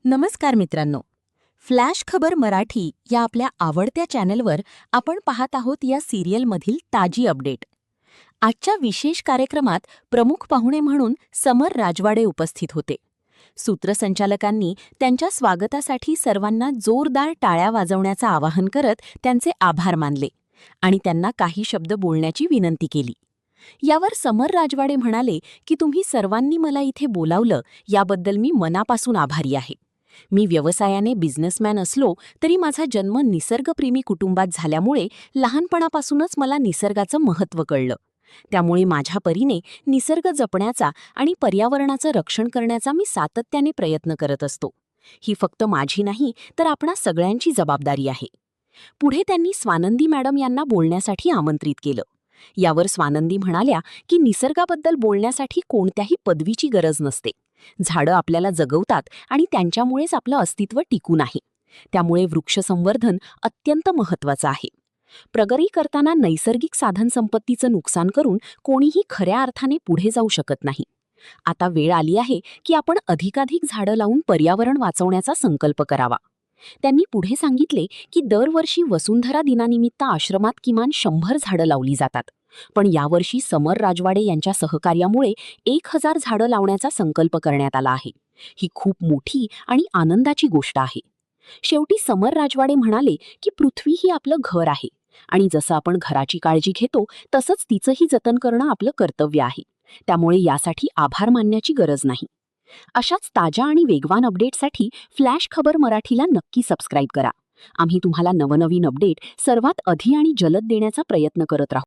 नमस्कार मित्रांनो. फ्लॅश खबर मराठी या आपल्या आवडत्या चॅनलवर आपण पाहत आहोत या सिरियलमधील ताजी अपडेट. आजच्या विशेष कार्यक्रमात प्रमुख पाहुणे म्हणून समर राजवाडे उपस्थित होते. सूत्रसंचालकांनी त्यांच्या स्वागतासाठी सर्वांना जोरदार टाळ्या वाजवण्याचं आवाहन करत त्यांचे आभार मानले आणि त्यांना काही शब्द बोलण्याची विनंती केली. यावर समर राजवाडे म्हणाले की तुम्ही सर्वांनी मला इथे बोलावलं याबद्दल मी मनापासून आभारी आहे. मी व्यवसायाने बिझनेसमॅन असलो तरी माझा जन्म निसर्गप्रेमी कुटुंबात झाल्यामुळे लहानपणापासूनच मला निसर्गाचं महत्त्व कळलं. त्यामुळे माझ्या परीने निसर्ग जपण्याचा आणि पर्यावरणाचं रक्षण करण्याचा मी सातत्याने प्रयत्न करत असतो. ही फक्त माझी नाही तर आपणा सगळ्यांची जबाबदारी आहे. पुढे त्यांनी स्वानंदी मॅडम यांना बोलण्यासाठी आमंत्रित केलं. यावर स्वानंदी म्हणाल्या की निसर्गाबद्दल बोलण्यासाठी कोणत्याही पदवीची गरज नसते. झाडं आपल्याला जगवतात आणि त्यांच्यामुळेच आपलं अस्तित्व टिकून आहे. त्यामुळे वृक्ष संवर्धन अत्यंत महत्त्वाचं आहे. प्रगती करताना नैसर्गिक साधनसंपत्तीचं नुकसान करून कोणीही खऱ्या अर्थाने पुढे जाऊ शकत नाही. आता वेळ आली आहे की आपण अधिकाधिक झाडं लावून पर्यावरण वाचवण्याचा संकल्प करावा. त्यांनी पुढे सांगितले की दरवर्षी वसुंधरा दिनानिमित्त आश्रमात किमान 100 झाडं लावली जातात. पण यावर्षी समर राजवाडे यांच्या सहकार्यामुळे 1000 झाडं लावण्याचा संकल्प करण्यात आला आहे. ही खूप मोठी आणि आनंदाची गोष्ट आहे. शेवटी समर राजवाडे म्हणाले की पृथ्वी ही आपलं घर आहे आणि जसं आपण घराची काळजी घेतो तसंच तिचंही जतन करणं आपलं कर्तव्य आहे. त्यामुळे यासाठी आभार मानण्याची गरज नाही. अशाच ताज्या आणि वेगवान अपडेटसाठी फ्लॅश खबर मराठीला नक्की सबस्क्राईब करा. आम्ही तुम्हाला नवनवीन अपडेट सर्वात आधी आणि जलद देण्याचा प्रयत्न करत राहू.